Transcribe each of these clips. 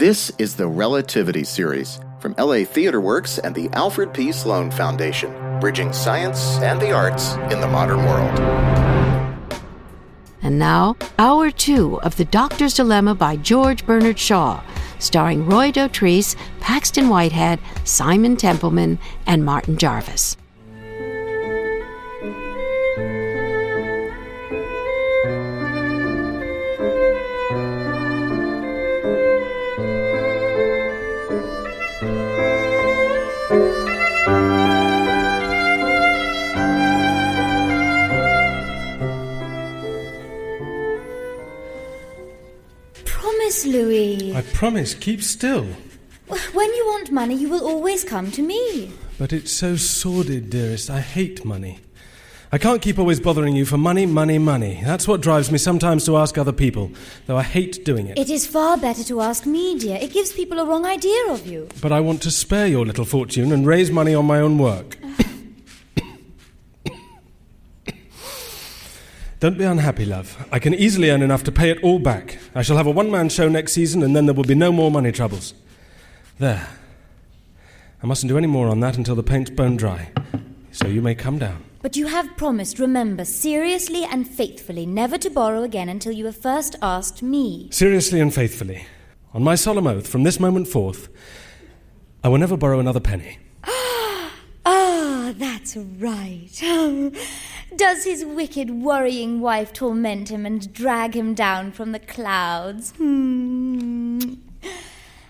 This is the Relativity Series from LA Theater Works and the Alfred P. Sloan Foundation, bridging science and the arts in the modern world. And now, Hour 2 of The Doctor's Dilemma by George Bernard Shaw, starring Roy Dotrice, Paxton Whitehead, Simon Templeman, and Martin Jarvis. Louis. I promise, keep still. When you want money, you will always come to me. But it's so sordid, dearest. I hate money. I can't keep always bothering you for money, money, money. That's what drives me sometimes to ask other people, though I hate doing it. It is far better to ask me, dear. It gives people a wrong idea of you. But I want to spare your little fortune and raise money on my own work. Don't be unhappy, love. I can easily earn enough to pay it all back. I shall have a one-man show next season, and then there will be no more money troubles. There. I mustn't do any more on that until the paint's bone dry. So you may come down. But you have promised, remember, seriously and faithfully, never to borrow again until you have first asked me. Seriously and faithfully. On my solemn oath, from this moment forth, I will never borrow another penny. Ah, that's right. Does his wicked, worrying wife torment him and drag him down from the clouds? And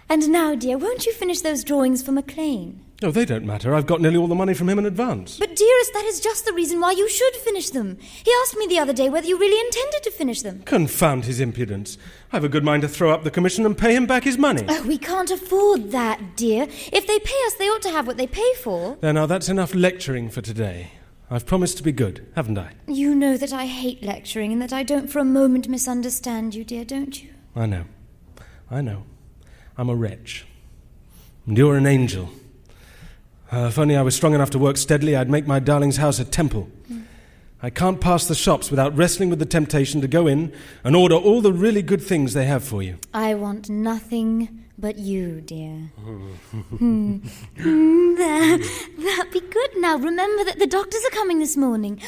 now, dear, won't you finish those drawings for Maclean? Oh, they don't matter. I've got nearly all the money from him in advance. But, dearest, that is just the reason why you should finish them. He asked me the other day whether you really intended to finish them. Confound his impudence. I've a good mind to throw up the commission and pay him back his money. Oh, we can't afford that, dear. If they pay us, they ought to have what they pay for. There, now, that's enough lecturing for today. I've promised to be good, haven't I? You know that I hate lecturing and that I don't for a moment misunderstand you, dear, don't you? I know. I'm a wretch. And you're an angel. If only I was strong enough to work steadily, I'd make my darling's house a temple. I can't pass the shops without wrestling with the temptation to go in and order all the really good things they have for you. I want nothing but you, dear. That'd be good. Now, remember that the doctors are coming this morning.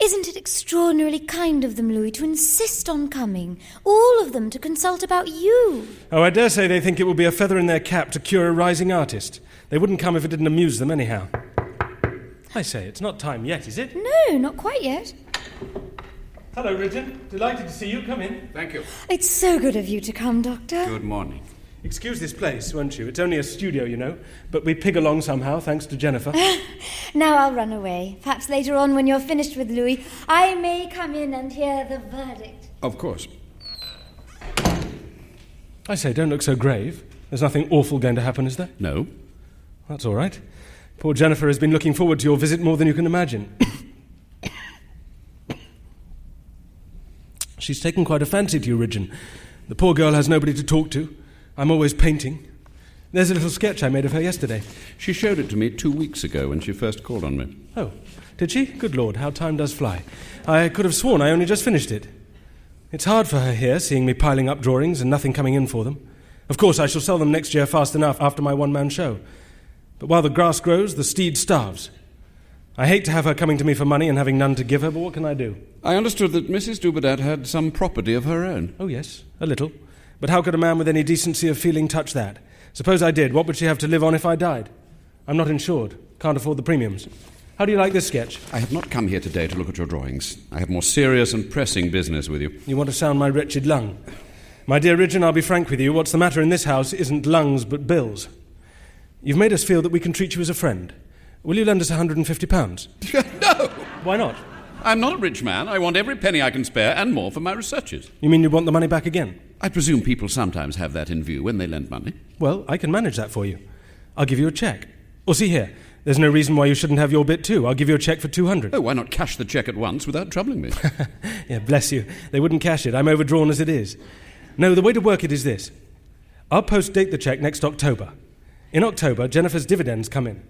Isn't it extraordinarily kind of them, Louis, to insist on coming? All of them to consult about you. Oh, I dare say they think it will be a feather in their cap to cure a rising artist. They wouldn't come if it didn't amuse them anyhow. I say, it's not time yet, is it? No, not quite yet. Hello, Ridgeon. Delighted to see you. Come in. Thank you. It's so good of you to come, Doctor. Good morning. Excuse this place, won't you? It's only a studio, you know. But we pig along somehow, thanks to Jennifer. Now I'll run away. Perhaps later on, when you're finished with Louis, I may come in and hear the verdict. Of course. I say, don't look so grave. There's nothing awful going to happen, is there? No. That's all right. Poor Jennifer has been looking forward to your visit more than you can imagine. She's taken quite a fancy to you, Ridgeon. The poor girl has nobody to talk to. I'm always painting. There's a little sketch I made of her yesterday. She showed it to me 2 weeks ago when she first called on me. Oh, did she? Good Lord, how time does fly. I could have sworn I only just finished it. It's hard for her here, seeing me piling up drawings and nothing coming in for them. Of course, I shall sell them next year fast enough after my one-man show. But while the grass grows, the steed starves. I hate to have her coming to me for money and having none to give her, but what can I do? I understood that Mrs. Dubedat had some property of her own. Oh, yes, a little. But how could a man with any decency of feeling touch that? Suppose I did, what would she have to live on if I died? I'm not insured, can't afford the premiums. How do you like this sketch? I have not come here today to look at your drawings. I have more serious and pressing business with you. You want to sound my wretched lung? My dear Ridgeon, I'll be frank with you. What's the matter in this house isn't lungs, but bills. You've made us feel that we can treat you as a friend. Will you lend us £150? No! Why not? I'm not a rich man. I want every penny I can spare and more for my researches. You mean you want the money back again? I presume people sometimes have that in view when they lend money. Well, I can manage that for you. I'll give you a cheque. Or see here, there's no reason why you shouldn't have your bit too. I'll give you a cheque for £200. Oh, why not cash the cheque at once without troubling me? Yeah, bless you. They wouldn't cash it. I'm overdrawn as it is. No, the way to work it is this. I'll post-date the cheque next October. In October, Jennifer's dividends come in.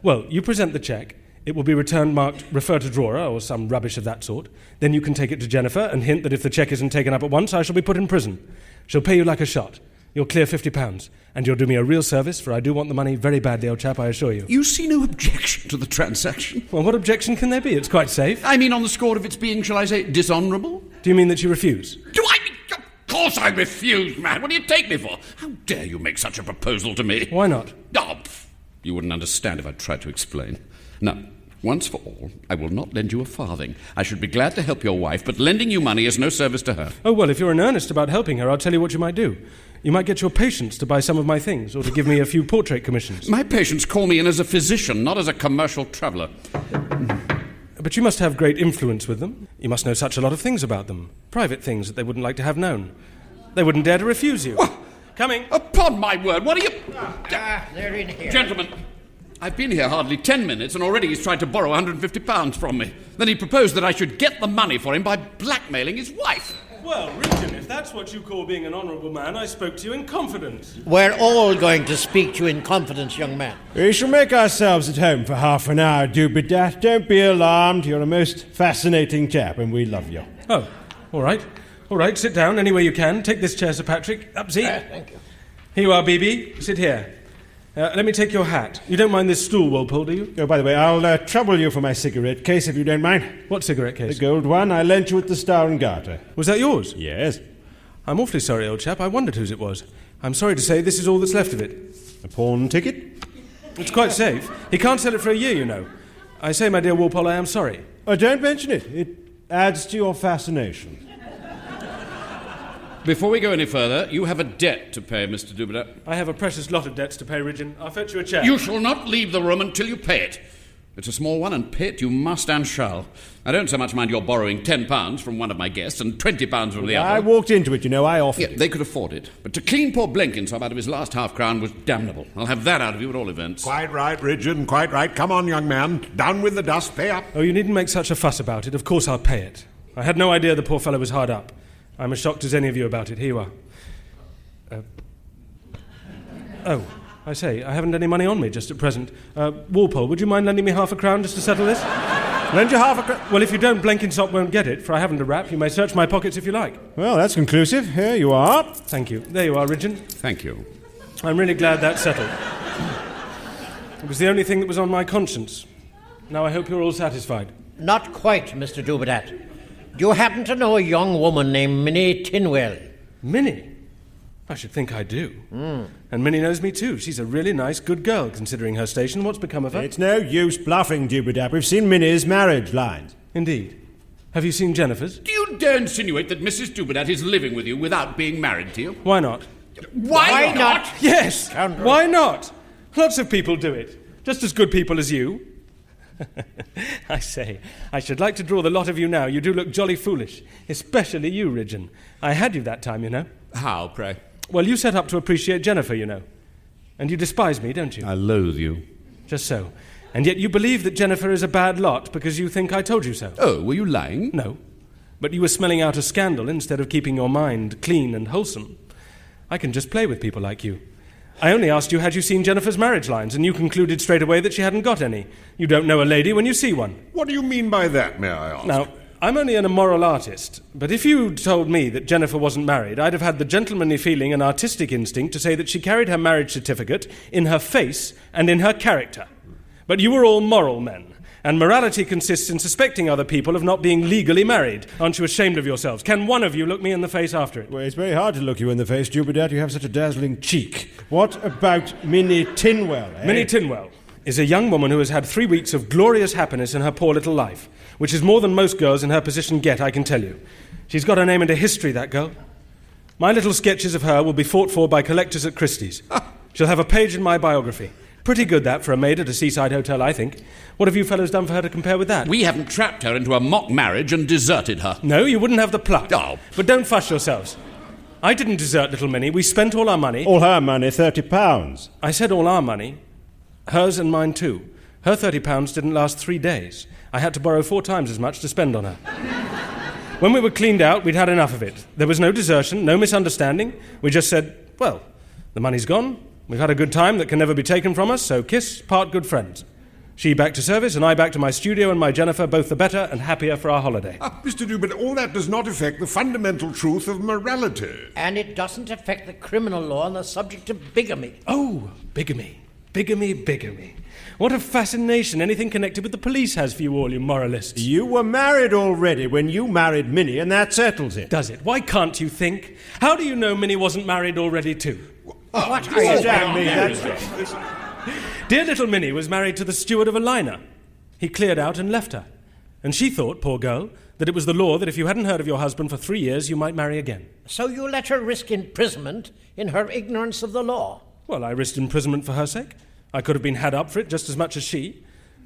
Well, you present the cheque. It will be returned marked refer to drawer or some rubbish of that sort. Then you can take it to Jennifer and hint that if the cheque isn't taken up at once, I shall be put in prison. She'll pay you like a shot. You'll clear £50, and you'll do me a real service, for I do want the money very badly, old chap, I assure you. You see no objection to the transaction? Well, what objection can there be? It's quite safe. I mean on the score of its being, shall I say, dishonourable? Do you mean that you refuse? Do I mean... Of course I refuse, man. What do you take me for? How dare you make such a proposal to me? Why not? Oh, you wouldn't understand if I tried to explain. Now, once for all, I will not lend you a farthing. I should be glad to help your wife, but lending you money is no service to her. Oh, well, if you're in earnest about helping her, I'll tell you what you might do. You might get your patients to buy some of my things, or to give me a few portrait commissions. My patients call me in as a physician, not as a commercial traveller. But you must have great influence with them. You must know such a lot of things about them. Private things that they wouldn't like to have known. They wouldn't dare to refuse you. What? Coming. Upon my word, what are you... They're in here. Gentlemen, I've been here hardly 10 minutes, and already he's tried to borrow £150 from me. Then he proposed that I should get the money for him by blackmailing his wife. Well, Richard, if that's what you call being an honourable man, I spoke to you in confidence. We're all going to speak to you in confidence, young man. We shall make ourselves at home for half an hour, Dubedat. Don't be alarmed. You're a most fascinating chap, and we love you. Oh, all right. All right, sit down any way you can. Take this chair, Sir Patrick. Up, see? Thank you. Here you are, BB. Sit here. Let me take your hat. You don't mind this stool, Walpole, do you? Oh, by the way, I'll trouble you for my cigarette case, if you don't mind. What cigarette The case? gold one I lent you at the Star and Garter. Was that yours? Yes. I'm awfully sorry, old chap. I wondered whose it was. I'm sorry to say this is all that's left of it. A pawn ticket? It's quite safe. He can't sell it for a year, you know. I say, my dear Walpole, I am sorry. Oh, don't mention it. It adds to your fascination. Before we go any further, you have a debt to pay, Mr. Dubedat. I have a precious lot of debts to pay, Ridgeon. I'll fetch you a chair. You shall not leave the room until you pay it. It's a small one, and pay it you must and shall. I don't so much mind your borrowing £10 from one of my guests and £20 from the other. I walked into it, you know. I offered Yeah, it. they could afford it. But to clean poor Blinkensop out of his last half-crown was damnable. I'll have that out of you at all events. Quite right, Ridgeon, quite right. Come on, young man. Down with the dust, pay up. Oh, you needn't make such a fuss about it. Of course I'll pay it. I had no idea the poor fellow was hard up. I'm as shocked as any of you about it. Here you are. Oh, I say, I haven't any money on me just at present. Walpole, would you mind lending me £0.50 just to settle this? Lend you £0.50. Well, if you don't, Blinkensop won't get it, for I haven't a rap. You may search my pockets if you like. Well, that's conclusive. Here you are. Thank you. There you are, Ridgeon. Thank you. I'm really glad that's settled. It was the only thing that was on my conscience. Now I hope you're all satisfied. Not quite, Mr. Dubedat. Do you happen to know a young woman named Minnie Tinwell? Minnie? I should think I do. And Minnie knows me too. She's a really nice, good girl, considering her station. What's become of her? It's no use bluffing, Dubedat. We've seen Minnie's marriage lines. Indeed. Have you seen Jennifer's? Do you dare insinuate that Mrs. Dubedat is living with you without being married to you? Why not? Why not? Yes! Scoundrel. Why not? Lots of people do it. Just as good people as you. I say, I should like to draw the lot of you now. You do look jolly foolish. Especially you, Ridgeon. I had you that time, you know. How, pray? Well, you set up to appreciate Jennifer, you know. And you despise me, don't you? I loathe you. Just so. And yet you believe that Jennifer is a bad lot because you think I told you so. Oh, were you lying? No. But you were smelling out a scandal instead of keeping your mind clean and wholesome. I can just play with people like you. I only asked you had you seen Jennifer's marriage lines, and you concluded straight away that she hadn't got any. You don't know a lady when you see one. What do you mean by that, may I ask? Now, I'm only an immoral artist, but if you'd told me that Jennifer wasn't married, I'd have had the gentlemanly feeling and artistic instinct to say that she carried her marriage certificate in her face and in her character. But you were all moral men, and morality consists in suspecting other people of not being legally married. Aren't you ashamed of yourselves? Can one of you look me in the face after it? Well, it's very hard to look you in the face, Dubedat. You have such a dazzling cheek. What about Minnie Tinwell, eh? Minnie Tinwell is a young woman who has had 3 weeks of glorious happiness in her poor little life, which is more than most girls in her position get, I can tell you. She's got her name into history, that girl. My little sketches of her will be fought for by collectors at Christie's. She'll have a page in my biography. Pretty good, that, for a maid at a seaside hotel, I think. What have you fellows done for her to compare with that? We haven't trapped her into a mock marriage and deserted her. No, you wouldn't have the pluck. Oh. But don't fuss yourselves. I didn't desert little Minnie. We spent all our money. All her money, £30. I said all our money. Hers and mine too. Her £30 didn't last 3 days. I had to borrow 4 times as much to spend on her. When we were cleaned out, we'd had enough of it. There was no desertion, no misunderstanding. We just said, well, the money's gone. We've had a good time that can never be taken from us, so kiss, part good friends. She back to service, and I back to my studio and my Jennifer, both the better and happier for our holiday. Mr. Dubert, all that does not affect the fundamental truth of morality. And it doesn't affect the criminal law on the subject of bigamy. Oh, bigamy. Bigamy, bigamy. What a fascination anything connected with the police has for you all, you moralists. You were married already when you married Minnie, and that settles it. Does it? Why can't you think? How do you know Minnie wasn't married already too? What are you Damn me, Dear little Minnie was married to the steward of a liner. He cleared out and left her. And she thought, poor girl, that it was the law that if you hadn't heard of your husband for 3 years, you might marry again. So you let her risk imprisonment in her ignorance of the law? Well, I risked imprisonment for her sake. I could have been had up for it just as much as she.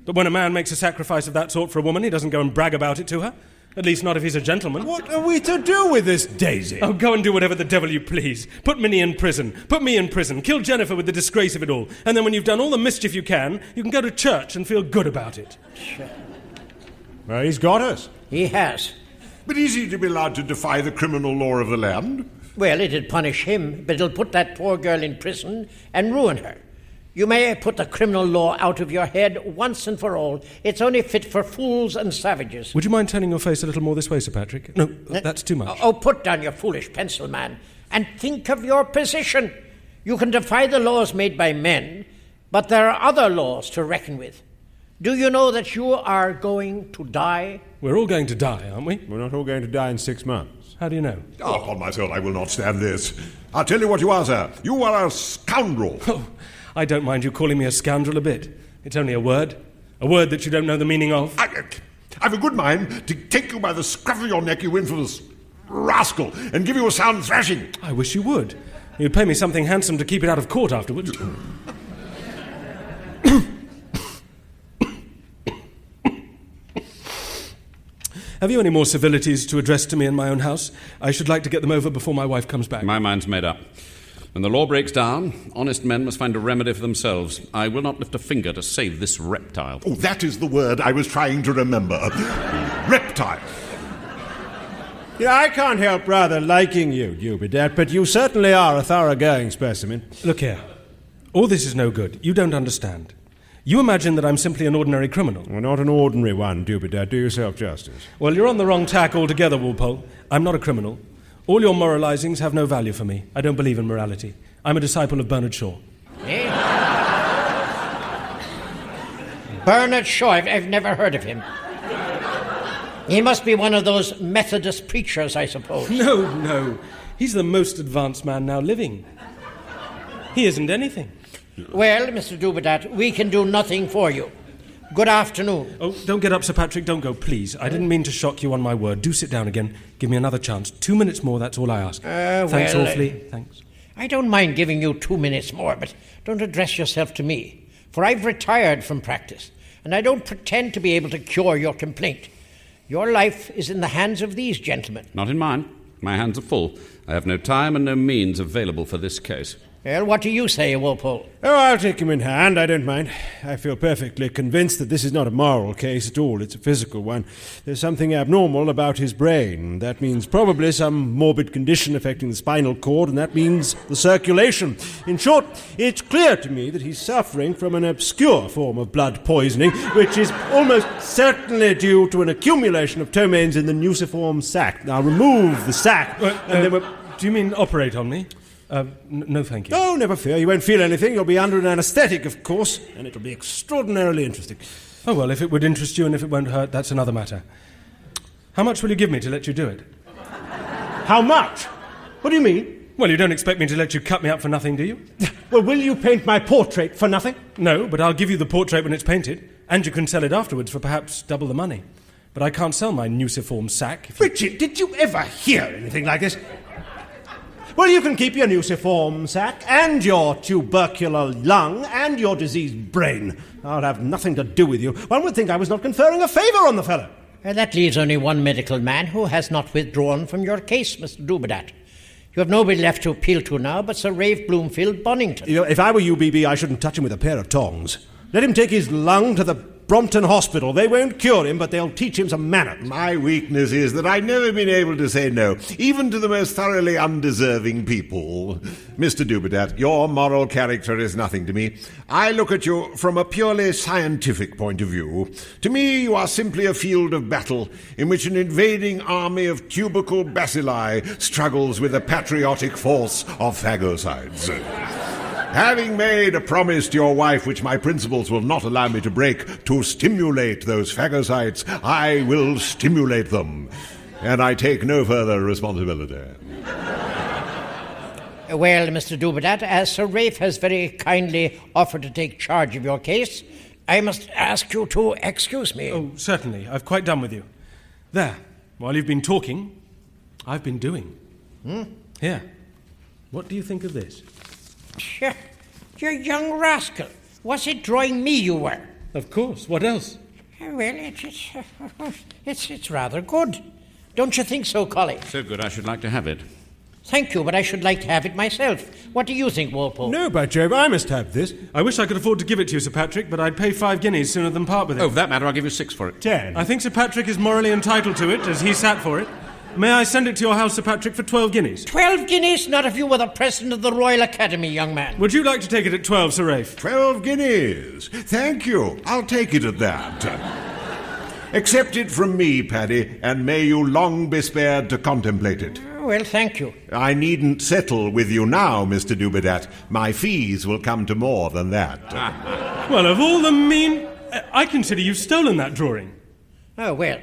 But when a man makes a sacrifice of that sort for a woman, he doesn't go and brag about it to her. At least not if he's a gentleman. What are we to do with this Daisy? Oh, go and do whatever the devil you please. Put Minnie in prison. Put me in prison. Kill Jennifer with the disgrace of it all. And then when you've done all the mischief you can go to church and feel good about it. Well, he's got us. He has. But is he to be allowed to defy the criminal law of the land? Well, it'd punish him, but it'll put that poor girl in prison and ruin her. You may put the criminal law out of your head once and for all. It's only fit for fools and savages. Would you mind turning your face a little more this way, Sir Patrick? No, that's too much. Oh, put down your foolish pencil, man, and think of your position. You can defy the laws made by men, but there are other laws to reckon with. Do you know that you are going to die? We're all going to die, aren't we? We're not all going to die in 6 months. How do you know? Oh, upon my soul, I will not stand this. I'll tell you what you are, sir. You are a scoundrel. Oh, I don't mind you calling me a scoundrel a bit. It's only a word that you don't know the meaning of. I've a good mind to take you by the scruff of your neck, you infamous rascal, and give you a sound thrashing. I wish you would. You'd pay me something handsome to keep it out of court afterwards. Have you any more civilities to address to me in my own house? I should like to get them over before my wife comes back. My mind's made up. When the law breaks down, honest men must find a remedy for themselves. I will not lift a finger to save this reptile. Oh, that is the word I was trying to remember. Reptile. Yeah, I can't help rather liking you, Dubedat, but you certainly are a thoroughgoing specimen. Look here. All this is no good. You don't understand. You imagine that I'm simply an ordinary criminal. Well, not an ordinary one, Dubedat. Do yourself justice. Well, you're on the wrong tack altogether, Walpole. I'm not a criminal. All your moralizings have no value for me. I don't believe in morality. I'm a disciple of Bernard Shaw. Eh? Bernard Shaw? I've never heard of him. He must be one of those Methodist preachers, I suppose. No. He's the most advanced man now living. He isn't anything. Well, Mr. Dubedat, we can do nothing for you. Good afternoon. Oh, don't get up, Sir Patrick. Don't go, please. I didn't mean to shock you on my word. Do sit down again. Give me another chance. 2 minutes more, that's all I ask. Thanks awfully. Thanks. I don't mind giving you 2 minutes more, but don't address yourself to me, for I've retired from practice, and I don't pretend to be able to cure your complaint. Your life is in the hands of these gentlemen. Not in mine. My hands are full. I have no time and no means available for this case. Well, what do you say, Walpole? Oh, I'll take him in hand. I don't mind. I feel perfectly convinced that this is not a moral case at all. It's a physical one. There's something abnormal about his brain. That means probably some morbid condition affecting the spinal cord, and that means the circulation. In short, it's clear to me that he's suffering from an obscure form of blood poisoning, which is almost certainly due to an accumulation of ptomaines in the nuciform sac. Now, remove the sac, and then we're... Do you mean operate on me? No, thank you. Oh, never fear. You won't feel anything. You'll be under an anaesthetic, of course, and it'll be extraordinarily interesting. Oh, well, if it would interest you and if it won't hurt, that's another matter. How much will you give me to let you do it? How much? What do you mean? Well, you don't expect me to let you cut me up for nothing, do you? Well, will you paint my portrait for nothing? No, but I'll give you the portrait when it's painted, and you can sell it afterwards for perhaps double the money. But I can't sell my nuciform sac. Richard, did you ever hear anything like this? Well, you can keep your nuciform sac and your tubercular lung and your diseased brain. I'll have nothing to do with you. One would think I was not conferring a favour on the fellow. That leaves only one medical man who has not withdrawn from your case, Mr. Dubedat. You have nobody left to appeal to now but Sir Ralph Bloomfield Bonington. You know, if I were you, BB, I shouldn't touch him with a pair of tongs. Let him take his lung to the Brompton Hospital. They won't cure him, but they'll teach him some manners. My weakness is that I've never been able to say no, even to the most thoroughly undeserving people. Mr. Dubedat, your moral character is nothing to me. I look at you from a purely scientific point of view. To me, you are simply a field of battle in which an invading army of tubercle bacilli struggles with the patriotic force of phagocytes. Having made a promise to your wife, which my principles will not allow me to break, to stimulate those phagocytes, I will stimulate them. And I take no further responsibility. Well, Mr. Dubedat, as Sir Ralph has very kindly offered to take charge of your case, I must ask you to excuse me. Oh, certainly. I've quite done with you. There. While you've been talking, I've been doing. Here. What do you think of this? Psha, you young rascal. Was it drawing me you were? Of course. What else? Well, it's rather good. Don't you think so, Collie? So good, I should like to have it. Thank you, but I should like to have it myself. What do you think, Walpole? No, by Jove, I must have this. I wish I could afford to give it to you, Sir Patrick, but I'd pay 5 guineas sooner than part with it. Oh, for that matter, I'll give you 6 for it. 10. I think Sir Patrick is morally entitled to it, as he sat for it. May I send it to your house, Sir Patrick, for 12 guineas? 12 guineas? Not if you were the president of the Royal Academy, young man. Would you like to take it at 12, Sir Ralph? 12 guineas. Thank you. I'll take it at that. Accept it from me, Paddy, and may you long be spared to contemplate it. Well, thank you. I needn't settle with you now, Mr. Dubedat. My fees will come to more than that. Well, of all the mean... I consider you've stolen that drawing. Oh, well,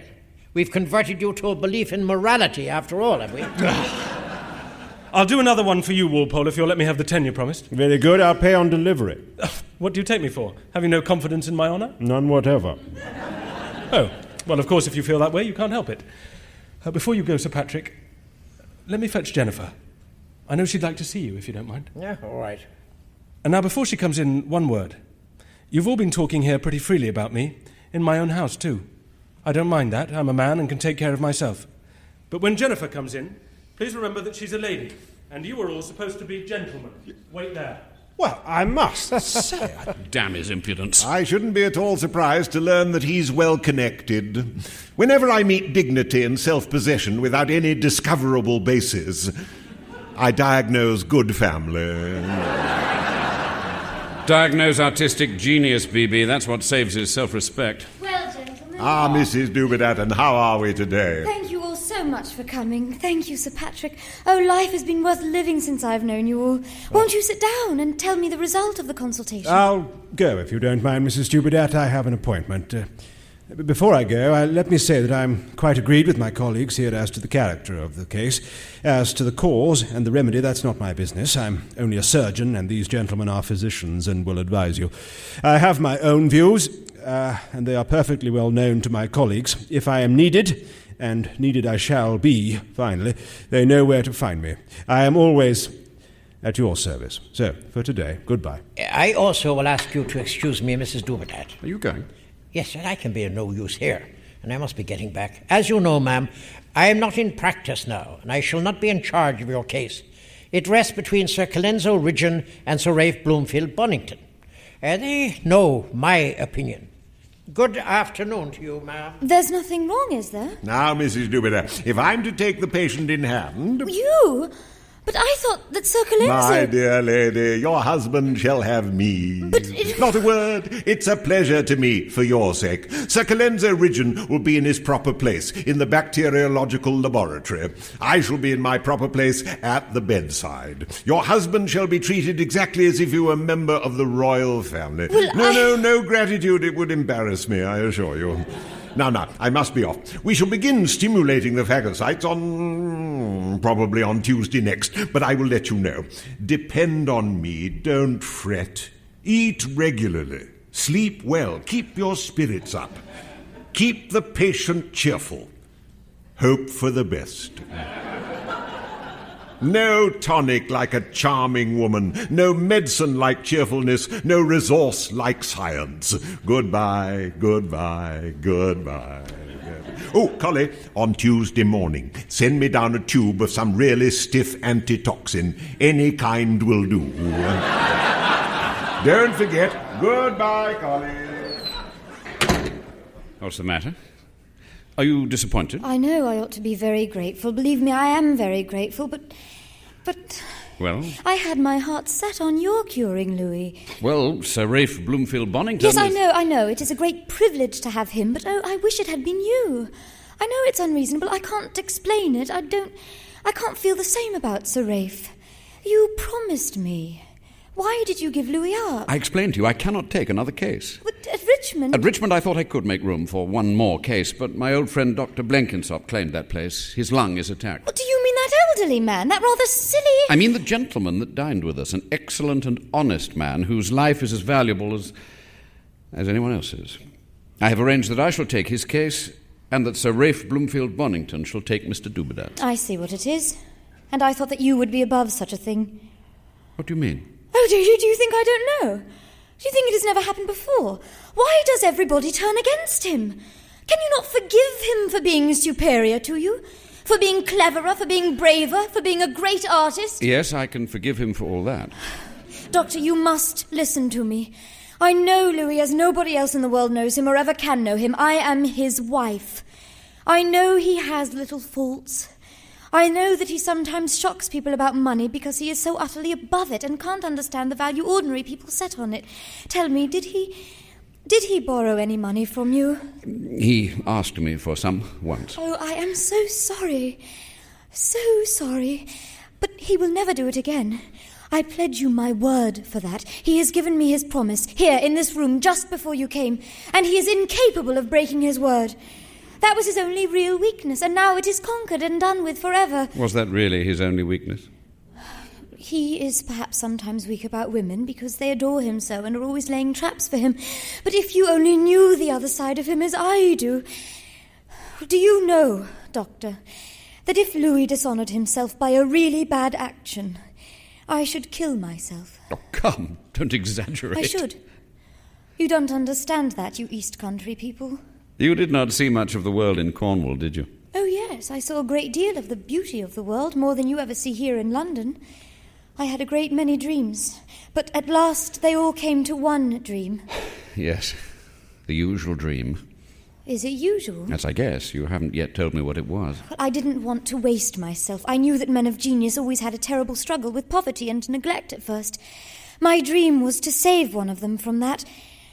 we've converted you to a belief in morality after all, have we? I'll do another one for you, Walpole, if you'll let me have the 10 you promised. Very good. I'll pay on delivery. What do you take me for? Have you no confidence in my honour? None whatever. Oh, well, of course, if you feel that way, you can't help it. Before you go, Sir Patrick, let me fetch Jennifer. I know she'd like to see you, if you don't mind. Yeah, all right. And now, before she comes in, one word. You've all been talking here pretty freely about me, in my own house, too. I don't mind that. I'm a man and can take care of myself. But when Jennifer comes in, please remember that she's a lady, and you are all supposed to be gentlemen. Wait there. Well, I must say... Damn his impudence. I shouldn't be at all surprised to learn that he's well connected. Whenever I meet dignity and self-possession without any discoverable basis, I diagnose good family. Diagnose artistic genius, BB. That's what saves his self-respect. Well, gentlemen... Mrs. Dubedat, and how are we today? Thank you all so much for coming. Thank you, Sir Patrick. Oh, life has been worth living since I've known you all. Won't you sit down and tell me the result of the consultation? I'll go, if you don't mind, Mrs. Dubedat. I have an appointment. Before I go, let me say that I'm quite agreed with my colleagues here as to the character of the case. As to the cause and the remedy, that's not my business. I'm only a surgeon, and these gentlemen are physicians and will advise you. I have my own views, and they are perfectly well known to my colleagues. If I am needed, and needed I shall be, finally, they know where to find me. I am always at your service. So, for today, goodbye. I also will ask you to excuse me, Mrs. Dubedat. Are you going? Yes, I can be of no use here, and I must be getting back. As you know, ma'am, I am not in practice now, and I shall not be in charge of your case. It rests between Sir Colenso Ridgeon and Sir Ralph Bloomfield Bonington. They know my opinion. Good afternoon to you, ma'am. There's nothing wrong, is there? Now, Mrs. Dubedat, if I'm to take the patient in hand... You? But I thought that Sir Colenso... My dear lady, your husband shall have me. But Not a word. It's a pleasure to me, for your sake. Sir Colenso Ridgeon will be in his proper place, in the bacteriological laboratory. I shall be in my proper place at the bedside. Your husband shall be treated exactly as if he were a member of the royal family. Well, No gratitude. It would embarrass me, I assure you. Now, I must be off. We shall begin stimulating the phagocytes probably on Tuesday next, but I will let you know. Depend on me, don't fret. Eat regularly, sleep well, keep your spirits up. Keep the patient cheerful. Hope for the best. No tonic like a charming woman, no medicine like cheerfulness, no resource like science. Goodbye. Oh, Collie, on Tuesday morning, send me down a tube of some really stiff antitoxin. Any kind will do. Don't forget. Goodbye, Collie. What's the matter? Are you disappointed? I know I ought to be very grateful. Believe me, I am very grateful, but... Well? I had my heart set on your curing Louis. Well, Sir Ralph Bloomfield Bonington... Yes, I know. It is a great privilege to have him, but I wish it had been you. I know it's unreasonable. I can't explain it. I can't feel the same about Sir Ralph. You promised me. Why did you give Louis up? I explained to you I cannot take another case. But at Richmond... At Richmond I thought I could make room for one more case, but my old friend Dr. Blinkensop claimed that place. His lung is attacked. What do you mean, that elderly man? That rather silly... I mean the gentleman that dined with us, an excellent and honest man whose life is as valuable as anyone else's. I have arranged that I shall take his case and that Sir Ralph Bloomfield Bonington shall take Mr. Dubedat. I see what it is. And I thought that you would be above such a thing. What do you mean? Oh, do you think I don't know? Do you think it has never happened before? Why does everybody turn against him? Can you not forgive him for being superior to you? For being cleverer, for being braver, for being a great artist? Yes, I can forgive him for all that. Doctor, you must listen to me. I know Louis as nobody else in the world knows him or ever can know him. I am his wife. I know he has little faults. I know that he sometimes shocks people about money because he is so utterly above it and can't understand the value ordinary people set on it. Tell me, did he borrow any money from you? He asked me for some once. Oh, I am so sorry. So sorry. But he will never do it again. I pledge you my word for that. He has given me his promise, here in this room, just before you came, and he is incapable of breaking his word. That was his only real weakness, and now it is conquered and done with forever. Was that really his only weakness? He is perhaps sometimes weak about women because they adore him so and are always laying traps for him. But if you only knew the other side of him as I do... Do you know, Doctor, that if Louis dishonoured himself by a really bad action, I should kill myself? Oh, come, don't exaggerate. I should. You don't understand that, you East Country people. You did not see much of the world in Cornwall, did you? Oh, yes, I saw a great deal of the beauty of the world, more than you ever see here in London. I had a great many dreams, but at last they all came to one dream. Yes, the usual dream. Is it usual? Yes, I guess. You haven't yet told me what it was. Well, I didn't want to waste myself. I knew that men of genius always had a terrible struggle with poverty and neglect at first. My dream was to save one of them from that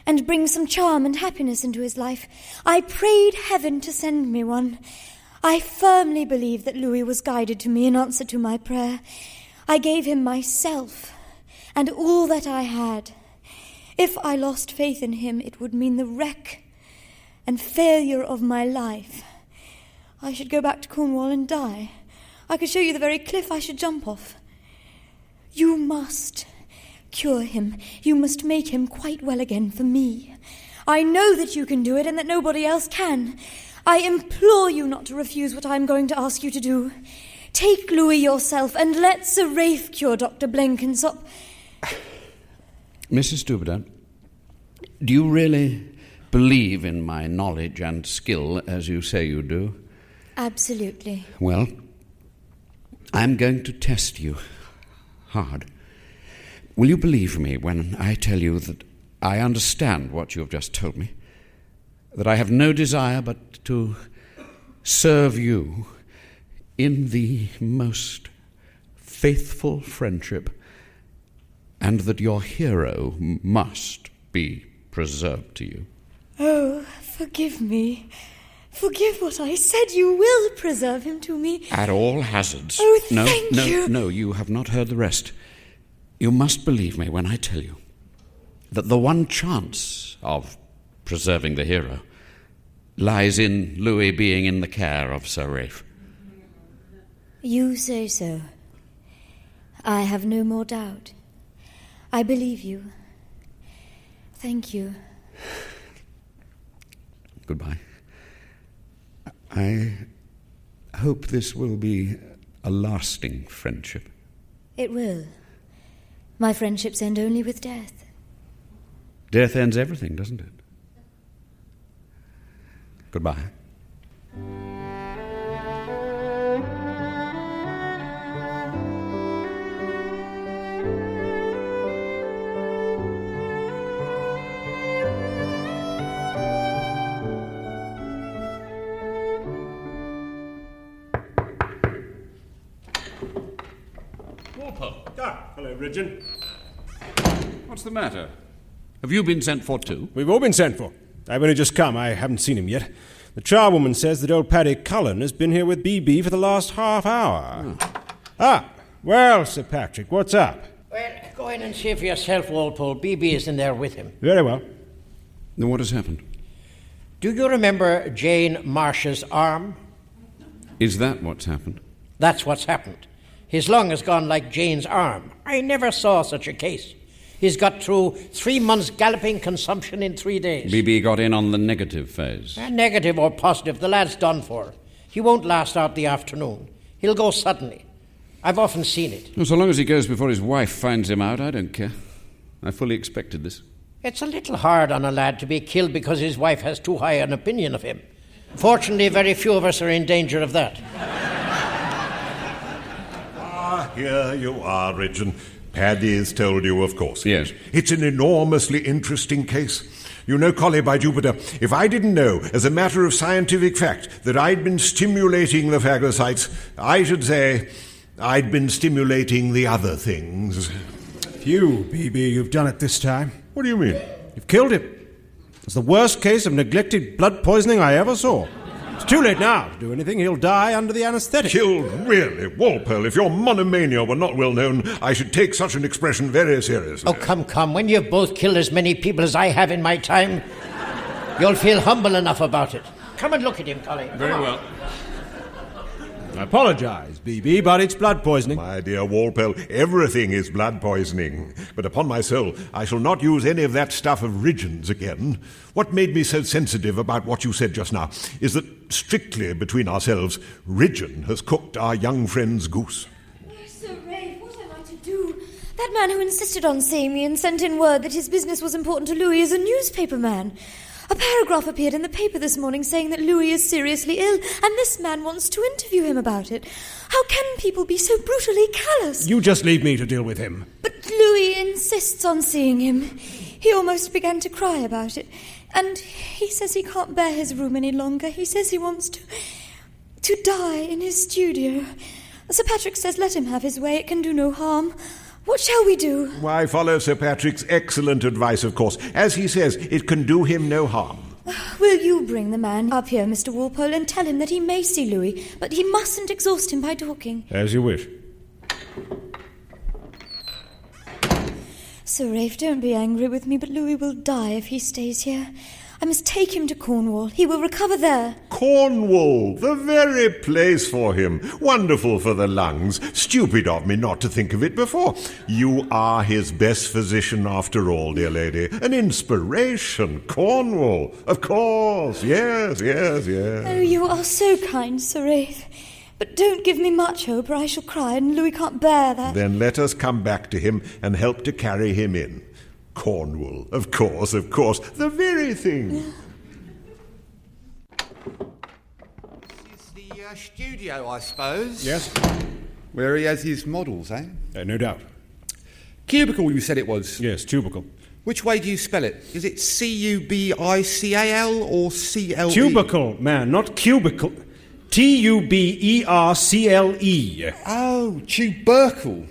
and bring some charm and happiness into his life. I prayed heaven to send me one. I firmly believe that Louis was guided to me in answer to my prayer. I gave him myself and all that I had. If I lost faith in him, it would mean the wreck and failure of my life. I should go back to Cornwall and die. I could show you the very cliff I should jump off. You must cure him. You must make him quite well again for me. I know that you can do it and that nobody else can. I implore you not to refuse what I am going to ask you to do. Take Louis yourself and let Sir Ralph cure Dr. Blinkensop. Mrs. Dubedat, do you really believe in my knowledge and skill as you say you do? Absolutely. Well, I'm going to test you hard. Will you believe me when I tell you that I understand what you have just told me? That I have no desire but to serve you in the most faithful friendship, and that your hero must be preserved to you. Oh, forgive me. Forgive what I said. You will preserve him to me. At all hazards. Oh, thank you. No, you have not heard the rest. You must believe me when I tell you that the one chance of preserving the hero lies in Louis being in the care of Sir Ralph. You say so. I have no more doubt. I believe you. Thank you. Goodbye. I hope this will be a lasting friendship. It will. My friendships end only with death. Death ends everything, doesn't it? Goodbye. Ridgeon. What's the matter? Have you been sent for too? We've all been sent for. I've only just come. I haven't seen him yet. The charwoman says that old Paddy Cullen has been here with BB for the last half hour. Well, Sir Patrick, what's up? Well, go in and see for yourself, Walpole. BB is in there with him. Very well. Then what has happened? Do you remember Jane Marsh's arm? Is that what's happened? That's what's happened. His lung has gone like Jane's arm. I never saw such a case. He's got through 3 months galloping consumption in 3 days. BB got in on the negative phase. Negative or positive, the lad's done for. He won't last out the afternoon. He'll go suddenly. I've often seen it. Well, so long as he goes before his wife finds him out, I don't care. I fully expected this. It's a little hard on a lad to be killed because his wife has too high an opinion of him. Fortunately, very few of us are in danger of that. Here you are, Ridgeon. Paddy's told you, of course. Yes. It's an enormously interesting case. You know, Collie, by Jupiter, if I didn't know, as a matter of scientific fact, that I'd been stimulating the phagocytes, I should say I'd been stimulating the other things. Phew, BB, you've done it this time. What do you mean? You've killed him. It's the worst case of neglected blood poisoning I ever saw. It's too late now to do anything. He'll die under the anaesthetic. Killed, really? Walpole, if your monomania were not well known, I should take such an expression very seriously. Oh, come. When you've both killed as many people as I have in my time, you'll feel humble enough about it. Come and look at him, Collie. Very well. I apologise, BB, but it's blood poisoning. My dear Walpole, everything is blood poisoning. But upon my soul, I shall not use any of that stuff of Ridgeon's again. What made me so sensitive about what you said just now is that, strictly between ourselves, Ridgeon has cooked our young friend's goose. Oh, Sir Rafe, what am I to do? That man who insisted on seeing me and sent in word that his business was important to Louis is a newspaper man. A paragraph appeared in the paper this morning saying that Louis is seriously ill, and this man wants to interview him about it. How can people be so brutally callous? You just leave me to deal with him. But Louis insists on seeing him. He almost began to cry about it. And he says he can't bear his room any longer. He says he wants to die in his studio. Sir Patrick says let him have his way, it can do no harm. What shall we do? Why, follow Sir Patrick's excellent advice, of course. As he says, it can do him no harm. Will you bring the man up here, Mr. Walpole, and tell him that he may see Louis, but he mustn't exhaust him by talking? As you wish. Sir Rafe, don't be angry with me, but Louis will die if he stays here. I must take him to Cornwall. He will recover there. Cornwall, the very place for him. Wonderful for the lungs. Stupid of me not to think of it before. You are his best physician after all, dear lady. An inspiration. Cornwall. Of course. Yes. Oh, you are so kind, Sir Rafe. But don't give me much hope, or I shall cry, and Louis can't bear that. Then let us come back to him and help to carry him in. Cornwall, of course, the very thing. This is the studio, I suppose. Yes? Where he has his models, eh? No doubt. Cubicle, you said it was? Yes, tubicle. Which way do you spell it? Is it C-U-B-I-C-A-L or C-L-E? Tubicle, man, not cubicle. T-U-B-E-R-C-L-E. Oh, tubercle.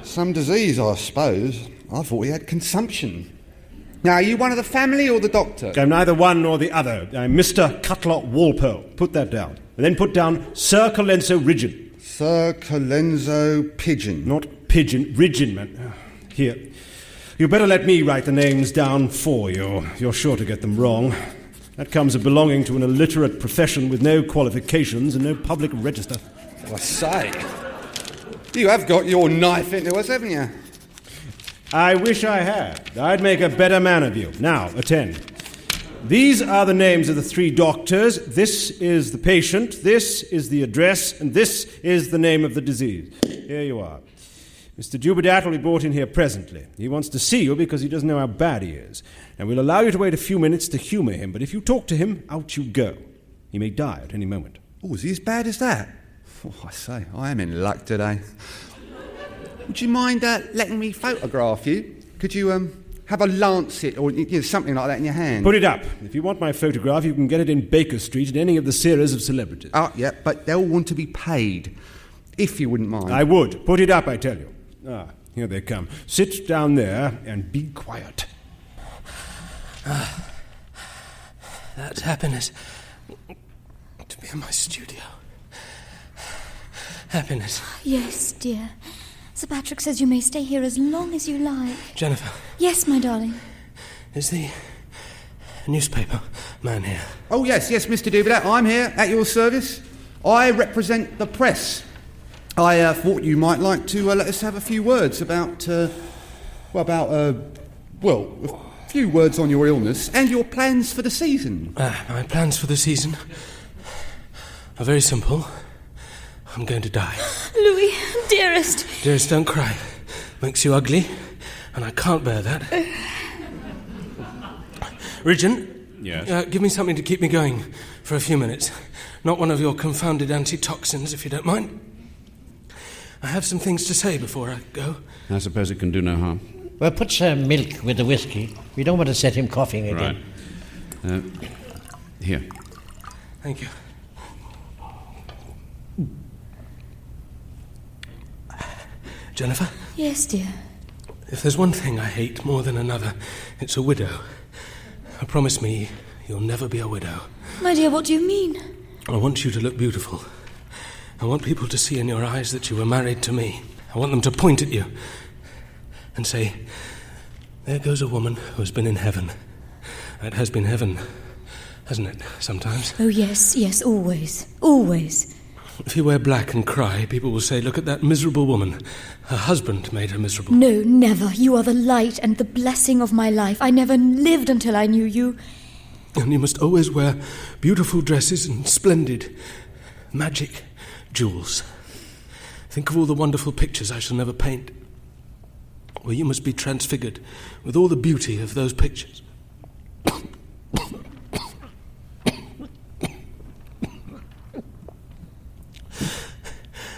Some disease, I suppose. I thought he had consumption. Now, are you one of the family or the doctor? I'm neither one nor the other. I'm Mr. Cutler Walpole. Put that down. And then put down Sir Colenso Ridgeon. Sir Colenso Pigeon. Not Pigeon, Ridgeon, man. Here. You better let me write the names down for you. You're sure to get them wrong. That comes of belonging to an illiterate profession with no qualifications and no public register. I say, you have got your knife into us, haven't you? I wish I had. I'd make a better man of you. Now, attend. These are the names of the 3 doctors. This is the patient, this is the address, and this is the name of the disease. Here you are. Mr. Dubedat will be brought in here presently. He wants to see you because he doesn't know how bad he is. And we'll allow you to wait a few minutes to humour him, but if you talk to him, out you go. He may die at any moment. Oh, is he as bad as that? Oh, I say, I am in luck today. Would you mind letting me photograph you? Could you have a lancet or something like that in your hand? Put it up. If you want my photograph, you can get it in Baker Street at any of the series of celebrities. Oh, yeah, but they'll want to be paid, if you wouldn't mind. I would. Put it up, I tell you. Here they come. Sit down there and be quiet. That's happiness. To be in my studio. Happiness. Yes, dear. Sir Patrick says you may stay here as long as you like. Jennifer. Yes, my darling. Is the newspaper man here? Oh, yes, Mr. Dubedat, I'm here at your service. I represent the press. I thought you might like to let us have a few words about a few words on your illness and your plans for the season. My plans for the season are very simple. I'm going to die. Louis, dearest. Dearest, don't cry. Makes you ugly, and I can't bear that. Regent? Yes? Give me something to keep me going for a few minutes. Not one of your confounded antitoxins, if you don't mind. I have some things to say before I go. I suppose it can do no harm. Well, put some milk with the whiskey. We don't want to set him coughing again. Right. Here. Thank you. Jennifer? Yes, dear. If there's one thing I hate more than another, it's a widow. Promise me you'll never be a widow. My dear, what do you mean? I want you to look beautiful. I want people to see in your eyes that you were married to me. I want them to point at you and say, there goes a woman who has been in heaven. It has been heaven, hasn't it, sometimes? Oh, yes, always. Always. If you wear black and cry, people will say, look at that miserable woman. Her husband made her miserable. No, never. You are the light and the blessing of my life. I never lived until I knew you. And you must always wear beautiful dresses and splendid, magic jewels. Think of all the wonderful pictures I shall never paint, where you must be transfigured with all the beauty of those pictures.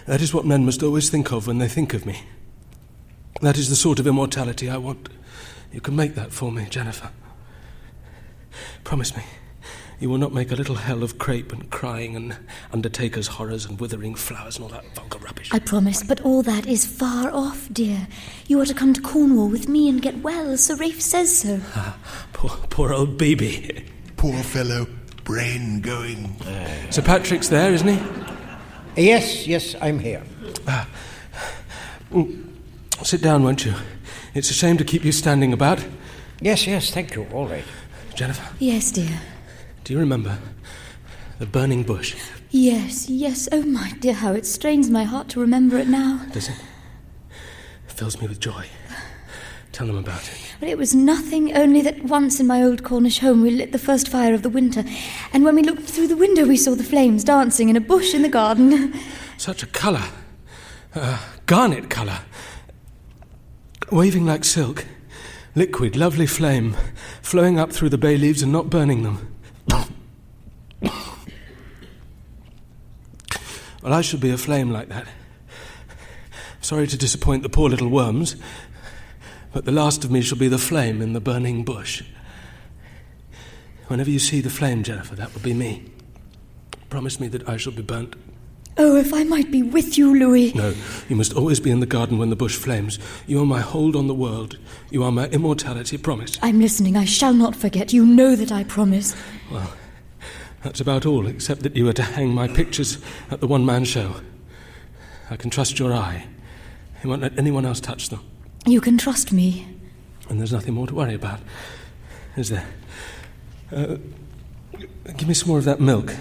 That is what men must always think of when they think of me. That is the sort of immortality I want. You can make that for me, Jennifer. Promise me, you will not make a little hell of crepe and crying and undertaker's horrors and withering flowers and all that vulgar rubbish. I promise, but all that is far off, dear. You are to come to Cornwall with me and get well. Sir Rafe says so. Poor old baby. Poor fellow, brain going. Sir Patrick's there, isn't he? Yes, I'm here. Sit down, won't you? It's a shame to keep you standing about. Yes, thank you. All right. Jennifer? Yes, dear. Do you remember the burning bush? Yes. Oh, my dear, how it strains my heart to remember it now. Does it? It fills me with joy. Tell them about it. But it was nothing, only that once in my old Cornish home we lit the first fire of the winter, and when we looked through the window we saw the flames dancing in a bush in the garden. Such a colour. Garnet colour. Waving like silk. Liquid, lovely flame, flowing up through the bay leaves and not burning them. Well, I should be a flame like that. Sorry to disappoint the poor little worms, but the last of me shall be the flame in the burning bush. Whenever you see the flame, Jennifer, that will be me. Promise me that I shall be burnt. Oh, if I might be with you, Louis. No, you must always be in the garden when the bush flames. You are my hold on the world. You are my immortality, promise. I'm listening. I shall not forget. You know that I promise. Well, that's about all, except that you are to hang my pictures at the one-man show. I can trust your eye. You won't let anyone else touch them. You can trust me. And there's nothing more to worry about, is there? Give me some more of that milk.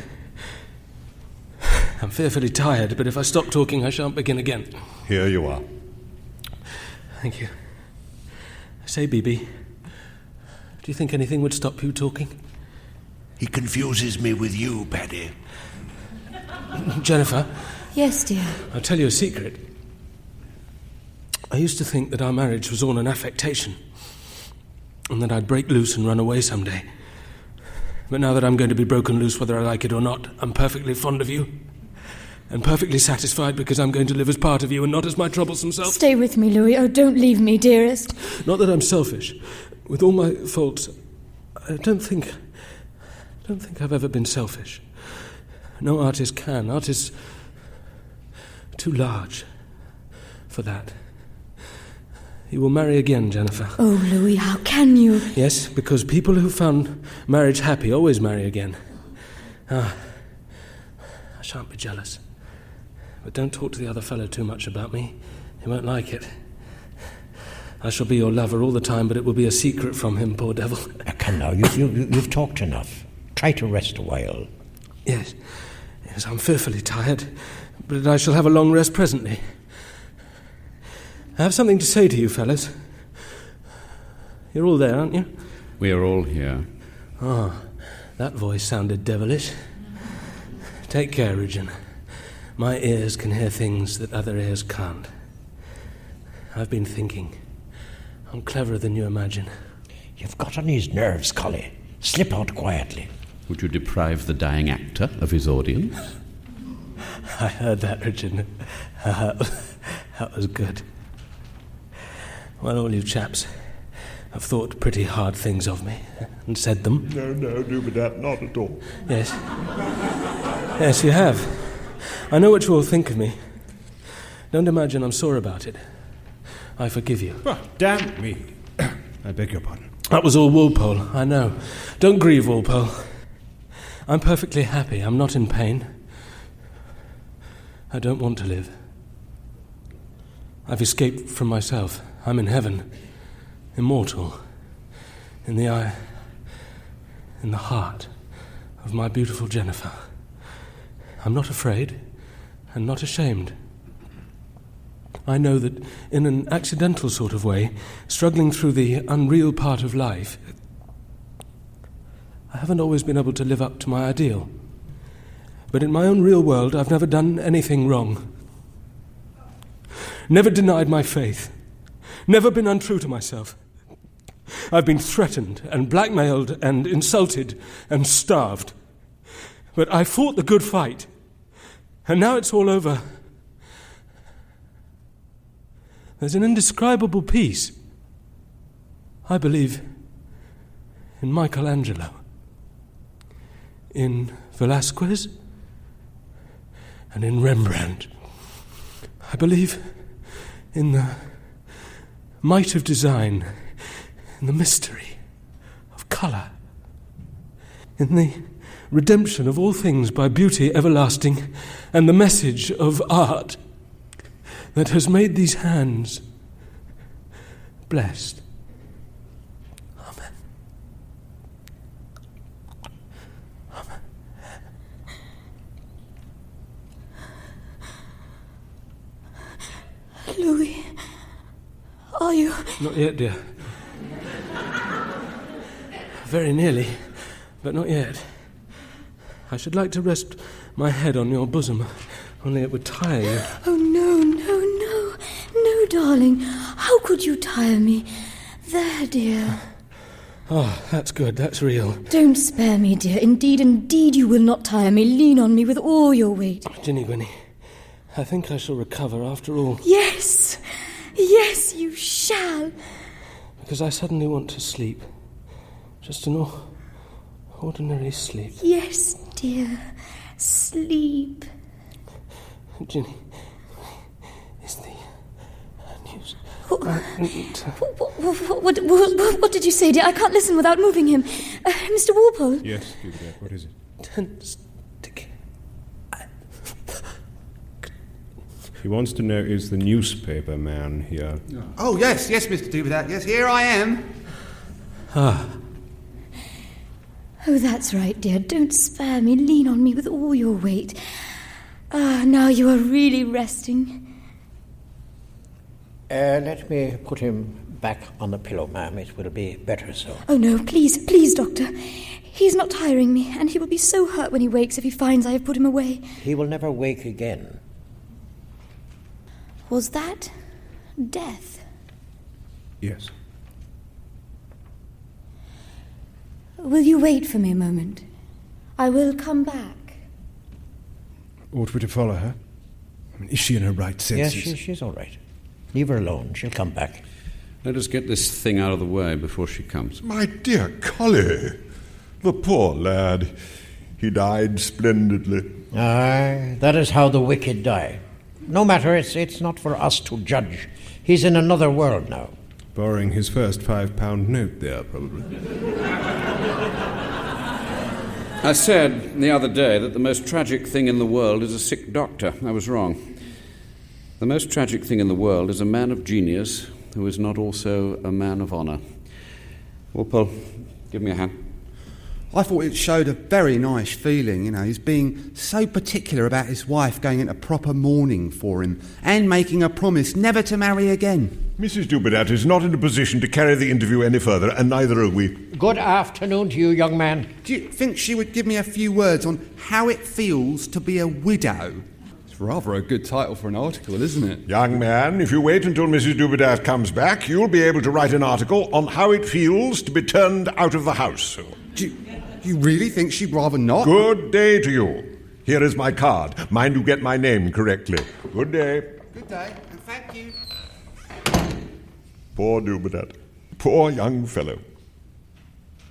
I'm fearfully tired, but if I stop talking, I shan't begin again. Here you are. Thank you. Say, BB, do you think anything would stop you talking? He confuses me with you, Paddy. Jennifer? Yes, dear. I'll tell you a secret. I used to think that our marriage was all an affectation, and that I'd break loose and run away someday. But now that I'm going to be broken loose whether I like it or not, I'm perfectly fond of you. And perfectly satisfied because I'm going to live as part of you and not as my troublesome self. Stay with me, Louis. Oh, don't leave me, dearest. Not that I'm selfish. With all my faults, I don't think I've ever been selfish. No artist can. Art is too large for that. You will marry again, Jennifer. Oh, Louis, how can you? Yes, because people who found marriage happy always marry again. I shan't be jealous. But don't talk to the other fellow too much about me. He won't like it. I shall be your lover all the time, but it will be a secret from him, poor devil. Come now, you've talked enough. Try to rest a while. Yes, I'm fearfully tired, but I shall have a long rest presently. I have something to say to you, fellows. You're all there, aren't you? We are all here. Ah, that voice sounded devilish. Take care, Ridgeon. My ears can hear things that other ears can't. I've been thinking. I'm cleverer than you imagine. You've got on his nerves, Collie. Slip out quietly. Would you deprive the dying actor of his audience? I heard that, Richard. That was good. Well, all you chaps have thought pretty hard things of me and said them. No, Dubedat, not at all. Yes. Yes, you have. I know what you all think of me. Don't imagine I'm sore about it. I forgive you. Well, damn me. I beg your pardon. That was all Walpole, I know. Don't grieve, Walpole. I'm perfectly happy. I'm not in pain. I don't want to live. I've escaped from myself. I'm in heaven, immortal, in the eye, in the heart of my beautiful Jennifer. I'm not afraid and not ashamed. I know that in an accidental sort of way, struggling through the unreal part of life, I haven't always been able to live up to my ideal. But in my own real world, I've never done anything wrong. Never denied my faith. Never been untrue to myself. I've been threatened and blackmailed and insulted and starved. But I fought the good fight. And now it's all over. There's an indescribable peace. I believe in Michelangelo, in Velasquez, and in Rembrandt. I believe in the might of design, in the mystery of colour, in the redemption of all things by beauty everlasting, and the message of art that has made these hands blessed. Amen. Amen. Louis, are you... Not yet, dear. Very nearly, but not yet. I should like to rest my head on your bosom, only it would tire you. Oh, no, darling. How could you tire me? There, dear. Oh, that's good, that's real. Don't spare me, dear. Indeed, you will not tire me. Lean on me with all your weight. Ginny Gwynny, I think I shall recover after all. Yes, you shall. Because I suddenly want to sleep. Just an ordinary sleep. Yes, dear. Sleep. Ginny, is the news... What did you say, dear? I can't listen without moving him. Mr. Walpole? Yes, Dubedat, what is it? Danziger. He wants to know, is the newspaper man here? Oh, yes, Mr. Dubedat. Yes, here I am. Ah. Oh, that's right, dear. Don't spare me. Lean on me with all your weight. Now you are really resting. Let me put him back on the pillow, ma'am. It will be better so. Oh, no, please, Doctor. He's not tiring me, and he will be so hurt when he wakes if he finds I have put him away. He will never wake again. Was that death? Yes. Will you wait for me a moment? I will come back. Ought we to follow her? I mean, is she in her right senses? Yes, she's all right. Leave her alone. She'll come back. Let us get this thing out of the way before she comes. My dear Collie, the poor lad. He died splendidly. Aye, that is how the wicked die. No matter, it's not for us to judge He's in another world now. Borrowing his first £5 note there, probably. I said the other day that the most tragic thing in the world is a sick doctor. I was wrong. The most tragic thing in the world is a man of genius who is not also a man of honour. Walpole, give me a hand. I thought it showed a very nice feeling, he's being so particular about his wife going into proper mourning for him and making a promise never to marry again. Mrs. Dubedat is not in a position to carry the interview any further, and neither are we. Good afternoon to you, young man. Do you think she would give me a few words on how it feels to be a widow? It's rather a good title for an article, isn't it? Young man, if you wait until Mrs. Dubedat comes back, you'll be able to write an article on how it feels to be turned out of the house. Do you really think she'd rather not? Good day to you. Here is my card. Mind you get my name correctly. Good day. Good day, and thank you. Poor Dubedat. Poor young fellow.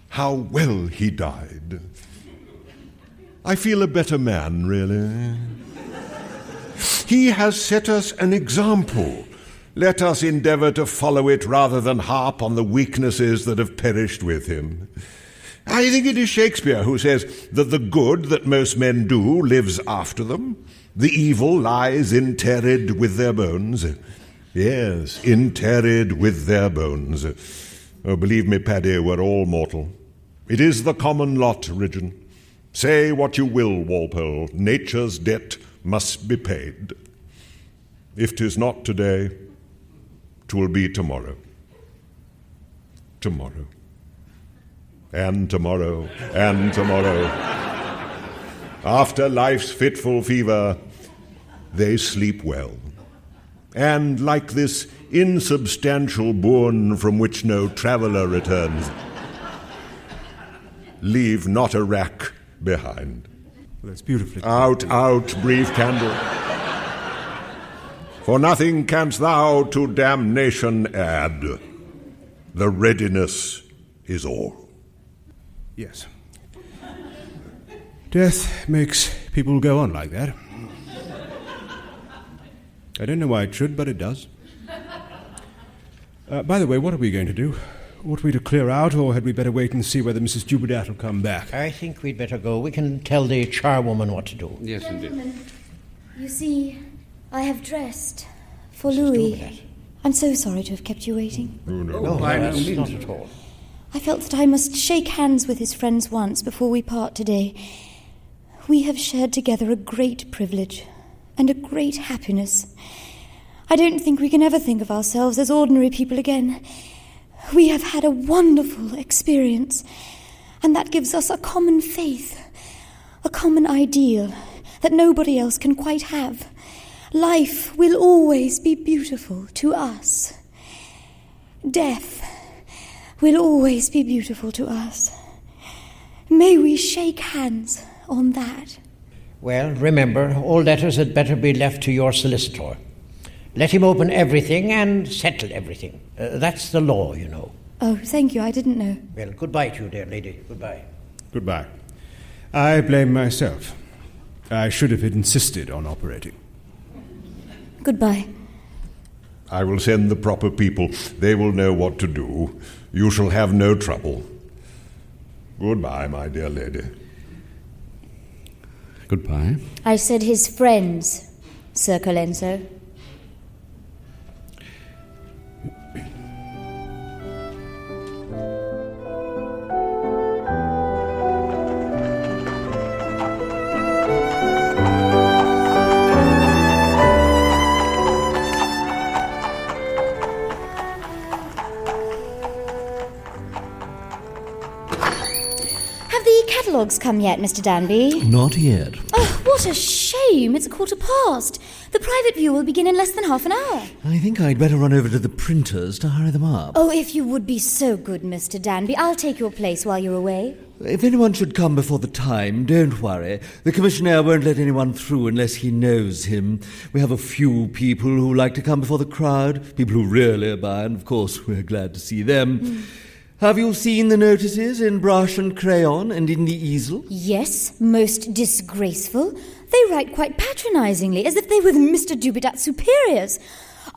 How well he died. I feel a better man, really. He has set us an example. Let us endeavour to follow it rather than harp on the weaknesses that have perished with him. I think it is Shakespeare who says that the good that most men do lives after them. The evil lies interred with their bones. Yes, interred with their bones. Oh, believe me, Paddy, we're all mortal. It is the common lot, Ridgeon. Say what you will, Walpole, nature's debt must be paid. If 'tis not today, 'twill be tomorrow. Tomorrow. And tomorrow, and tomorrow. After life's fitful fever, they sleep well. And like this insubstantial bourne from which no traveller returns, leave not a rack behind. Well, that's beautifully. Out, out, brief candle. For nothing canst thou to damnation add. The readiness is all. Yes. Death makes people go on like that. I don't know why it should, but it does. By the way, what are we going to do? Ought we to clear out, or had we better wait and see whether Mrs. Dubedat will come back? I think we'd better go. We can tell the charwoman what to do. Yes, indeed. You see, I have dressed for Louis. I'm so sorry to have kept you waiting. No, that's not at all. I felt that I must shake hands with his friends once before we part today. We have shared together a great privilege and a great happiness. I don't think we can ever think of ourselves as ordinary people again. We have had a wonderful experience, and that gives us a common faith, a common ideal that nobody else can quite have. Life will always be beautiful to us. Death will always be beautiful to us. May we shake hands on that. Well, remember, all letters had better be left to your solicitor. Let him open everything and settle everything. That's the law, you know. Oh, thank you, I didn't know. Well, goodbye to you, dear lady. Goodbye. Goodbye. I blame myself. I should have insisted on operating. Goodbye. I will send the proper people. They will know what to do. You shall have no trouble. Goodbye, my dear lady. Goodbye. I said his friends, Sir Colenso. Catalogues come yet, Mr. Danby? Not yet. Oh, what a shame. It's 1:15. The private view will begin in less than half an hour. I think I'd better run over to the printers to hurry them up. Oh, if you would be so good, Mr. Danby. I'll take your place while you're away. If anyone should come before the time, don't worry. The commissioner won't let anyone through unless he knows him. We have a few people who like to come before the crowd, people who really are by, and of course we're glad to see them. Have you seen the notices in brush and crayon and in the easel? Yes, most disgraceful. They write quite patronisingly, as if they were Mr. Dubedat's superiors.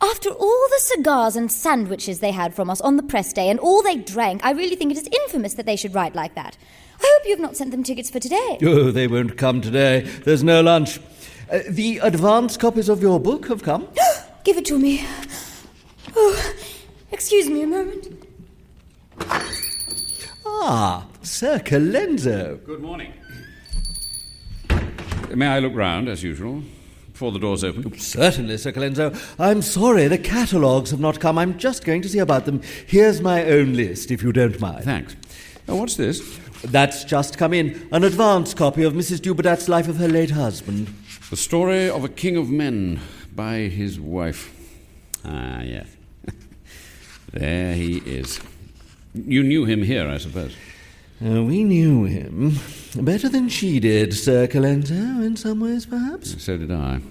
After all the cigars and sandwiches they had from us on the press day and all they drank, I really think it is infamous that they should write like that. I hope you have not sent them tickets for today. Oh, they won't come today. There's no lunch. The advance copies of your book have come. Give it to me. Oh, excuse me a moment. Ah, Sir Colenso. Good morning. May I look round, as usual, before the doors open? Certainly, Sir Colenso. I'm sorry, the catalogues have not come. I'm just going to see about them. Here's my own list, if you don't mind. Thanks. Oh, what's this? That's just come in. An advance copy of Mrs. Dubedat's Life of her late husband. The Story of a King of Men by his wife. Ah, yes. There he is. You knew him here, I suppose. We knew him. Better than she did, Sir Colenso, in some ways, perhaps. So did I.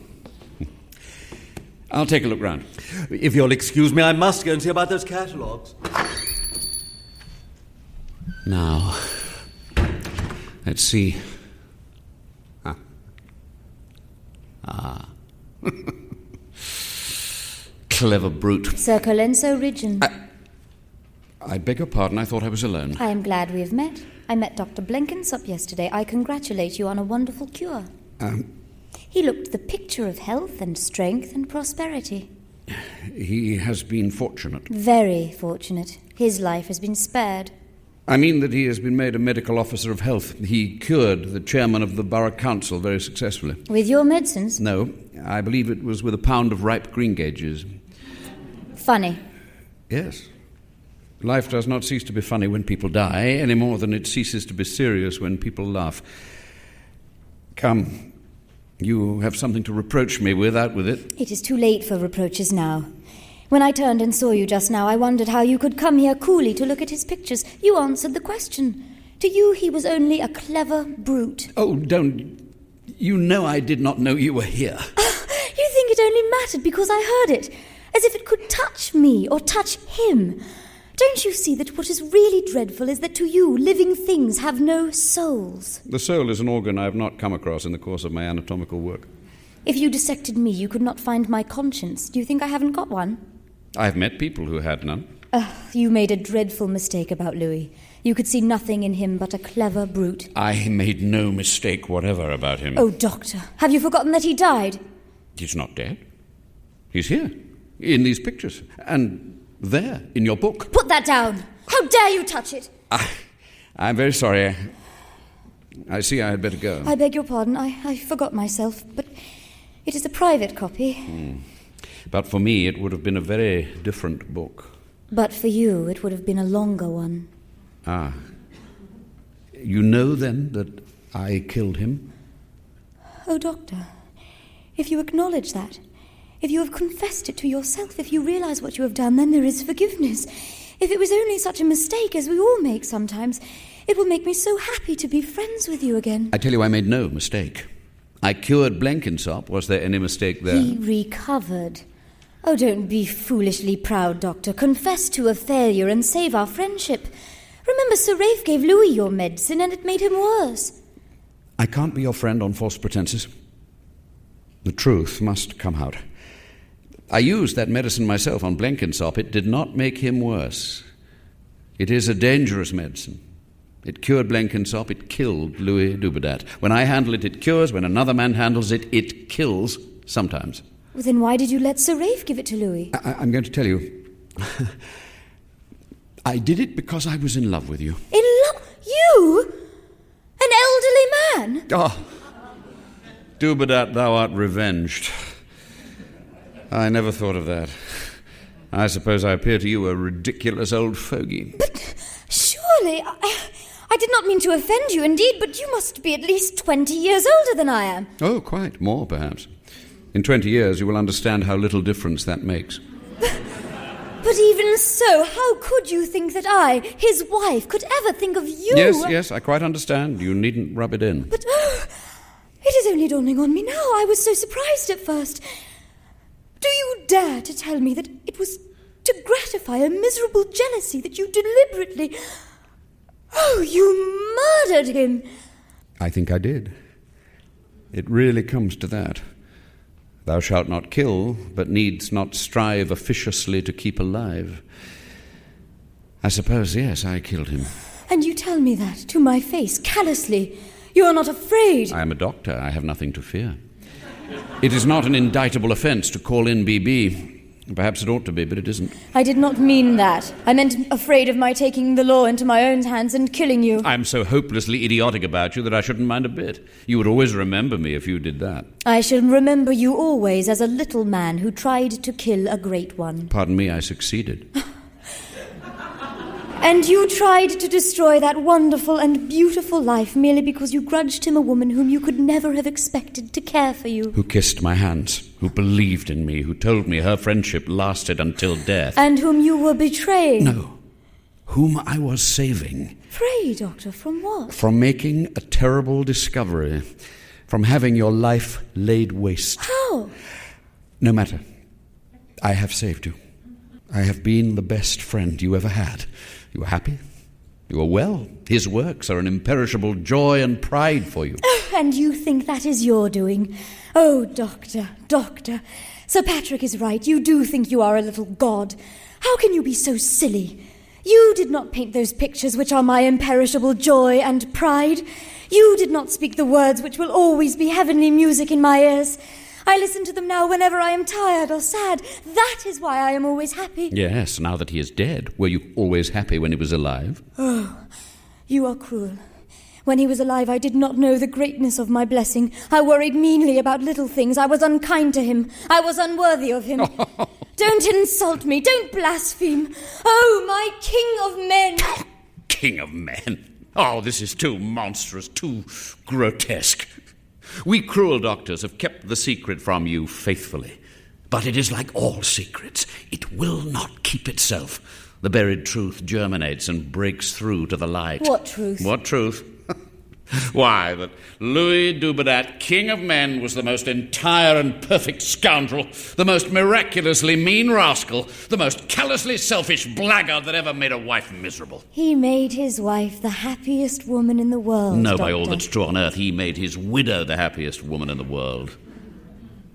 I'll take a look round. If you'll excuse me, I must go and see about those catalogues. Now, let's see. Clever brute. Sir Colenso Ridgeon. I beg your pardon, I thought I was alone. I am glad we have met. I met Dr. Blinkensop yesterday. I congratulate you on a wonderful cure. He looked the picture of health and strength and prosperity. He has been fortunate. Very fortunate. His life has been spared. I mean that he has been made a medical officer of health. He cured the chairman of the borough council very successfully. With your medicines? No, I believe it was with a pound of ripe greengages. Funny. Yes. Life does not cease to be funny when people die, any more than it ceases to be serious when people laugh. Come, you have something to reproach me with, out with it. It is too late for reproaches now. When I turned and saw you just now, I wondered how you could come here coolly to look at his pictures. You answered the question. To you, he was only a clever brute. Oh, don't... You know I did not know you were here. You think it only mattered because I heard it, as if it could touch me or touch him. Don't you see that what is really dreadful is that to you, living things have no souls? The soul is an organ I have not come across in the course of my anatomical work. If you dissected me, you could not find my conscience. Do you think I haven't got one? I have met people who had none. You made a dreadful mistake about Louis. You could see nothing in him but a clever brute. I made no mistake whatever about him. Oh, Doctor, have you forgotten that he died? He's not dead. He's here, in these pictures, and there, in your book. Put that down! How dare you touch it! I'm very sorry. I see I had better go. I beg your pardon. I forgot myself, but it is a private copy. But for me, it would have been a very different book. But for you, it would have been a longer one. Ah. You know, then, that I killed him? Oh, Doctor, if you acknowledge that, if you have confessed it to yourself, if you realize what you have done, then there is forgiveness. If it was only such a mistake as we all make sometimes, it will make me so happy to be friends with you again. I tell you, I made no mistake. I cured Blinkensop. Was there any mistake there? He recovered. Oh, don't be foolishly proud, Doctor. Confess to a failure and save our friendship. Remember, Sir Ralph gave Louis your medicine and it made him worse. I can't be your friend on false pretenses. The truth must come out. I used that medicine myself on Blinkensop. It did not make him worse. It is a dangerous medicine. It cured Blinkensop. It killed Louis Dubedat. When I handle it, it cures. When another man handles it, it kills sometimes. Well, then why did you let Sir Ralph give it to Louis? I'm going to tell you. I did it because I was in love with you. In love? You? An elderly man? Oh, Dubedat, thou art revenged. I never thought of that. I suppose I appear to you a ridiculous old fogey. But surely, I did not mean to offend you, indeed, but you must be at least 20 years older than I am. Oh, quite. More, perhaps. In 20 years, you will understand how little difference that makes. But even so, how could you think that I, his wife, could ever think of you? Yes, I quite understand. You needn't rub it in. But it is only dawning on me now. I was so surprised at first. Do you dare to tell me that it was to gratify a miserable jealousy that you deliberately... Oh, you murdered him! I think I did. It really comes to that. Thou shalt not kill, but needs not strive officiously to keep alive. I suppose, yes, I killed him. And you tell me that to my face, callously. You are not afraid. I am a doctor. I have nothing to fear. It is not an indictable offence to call in BB. Perhaps it ought to be, but it isn't. I did not mean that. I meant afraid of my taking the law into my own hands and killing you. I'm so hopelessly idiotic about you that I shouldn't mind a bit. You would always remember me if you did that. I shall remember you always as a little man who tried to kill a great one. Pardon me, I succeeded. And you tried to destroy that wonderful and beautiful life merely because you grudged him a woman whom you could never have expected to care for you. Who kissed my hands, who believed in me, who told me her friendship lasted until death. And whom you were betraying. No, whom I was saving. Pray, Doctor, from what? From making a terrible discovery, from having your life laid waste. How? No matter. I have saved you. I have been the best friend you ever had. You are happy. You are well. His works are an imperishable joy and pride for you. Oh, and you think that is your doing? Oh, Doctor, Doctor. Sir Patrick is right. You do think you are a little god. How can you be so silly? You did not paint those pictures which are my imperishable joy and pride. You did not speak the words which will always be heavenly music in my ears. I listen to them now whenever I am tired or sad. That is why I am always happy. Yes, now that he is dead. Were you always happy when he was alive? Oh, you are cruel. When he was alive, I did not know the greatness of my blessing. I worried meanly about little things. I was unkind to him. I was unworthy of him. Don't insult me. Don't blaspheme. Oh, my king of men. King of men? Oh, this is too monstrous, too grotesque. We cruel doctors have kept the secret from you faithfully. But it is like all secrets. It will not keep itself. The buried truth germinates and breaks through to the light. What truth? What truth? Why, that Louis Dubedat, king of men, was the most entire and perfect scoundrel, the most miraculously mean rascal, the most callously selfish blackguard that ever made a wife miserable. He made his wife the happiest woman in the world, No, Doctor. by all that's true on earth, he made his widow the happiest woman in the world.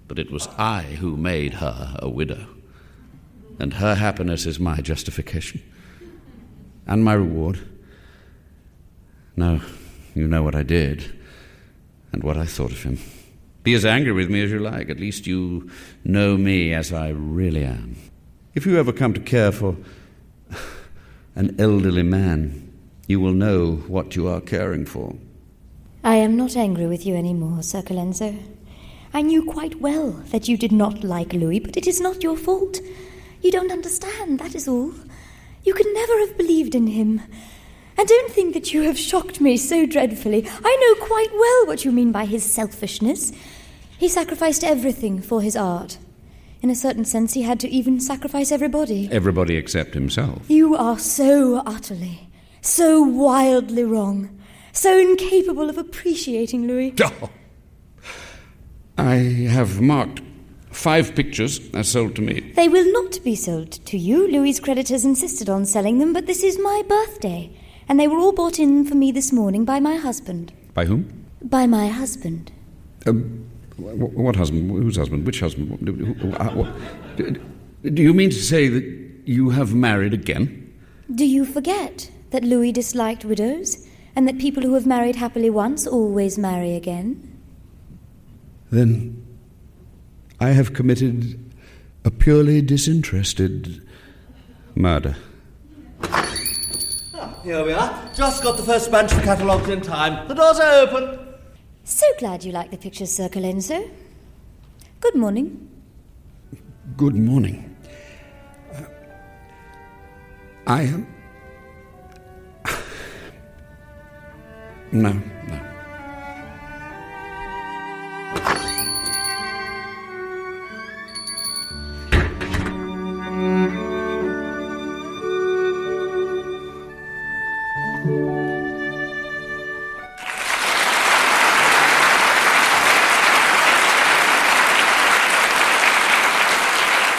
But it was I who made her a widow. And her happiness is my justification. And my reward. No. You know what I did, and what I thought of him. Be as angry with me as you like. At least you know me as I really am. If you ever come to care for an elderly man, you will know what you are caring for. I am not angry with you any more, Sir Colenso. I knew quite well that you did not like Louis, but it is not your fault. You don't understand, that is all. You could never have believed in him. And don't think that you have shocked me so dreadfully. I know quite well what you mean by his selfishness. He sacrificed everything for his art. In a certain sense, he had to even sacrifice everybody. Everybody except himself. You are so utterly, so wildly wrong, so incapable of appreciating Louis. Oh. I have marked 5 pictures as sold to me. They will not be sold to you. Louis's creditors insisted on selling them, but this is my birthday. And they were all bought in for me this morning by my husband. By whom? By my husband. What husband? Whose husband? Which husband? Do you mean to say that you have married again? Do you forget that Louis disliked widows, and that people who have married happily once always marry again? Then I have committed a purely disinterested murder. Here we are. Just got the first bunch of catalogues in time. The doors are open. So glad you like the pictures, Sir Colenso. Good morning. Good morning. I am... No.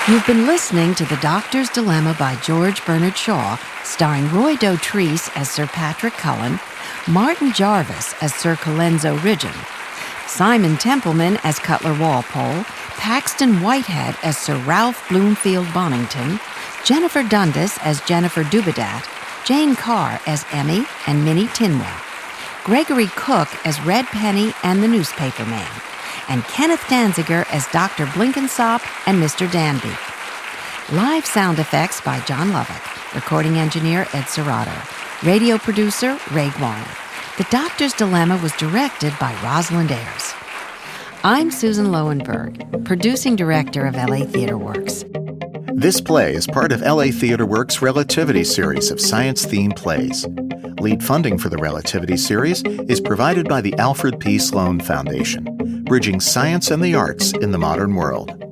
You've been listening to The Doctor's Dilemma by George Bernard Shaw, starring Roy Dotrice as Sir Patrick Cullen, Martin Jarvis as Sir Colenso Ridgeon, Simon Templeman as Cutler Walpole, Paxton Whitehead as Sir Ralph Bloomfield Bonington, Jennifer Dundas as Jennifer Dubedat, Jane Carr as Emmy and Minnie Tinwell, Gregory Cooke as Redpenny and the Newspaper Man, and Kenneth Danziger as Dr. Blinkensop and Mr. Danby. Live sound effects by John Lovick, recording engineer Ed Serrato, radio producer Ray Warner. The Doctor's Dilemma was directed by Rosalind Ayres. I'm Susan Loewenberg, producing director of LA Theatre Works. This play is part of LA Theatre Works' Relativity Series of science-themed plays. Lead funding for the Relativity Series is provided by the Alfred P. Sloan Foundation, bridging science and the arts in the modern world.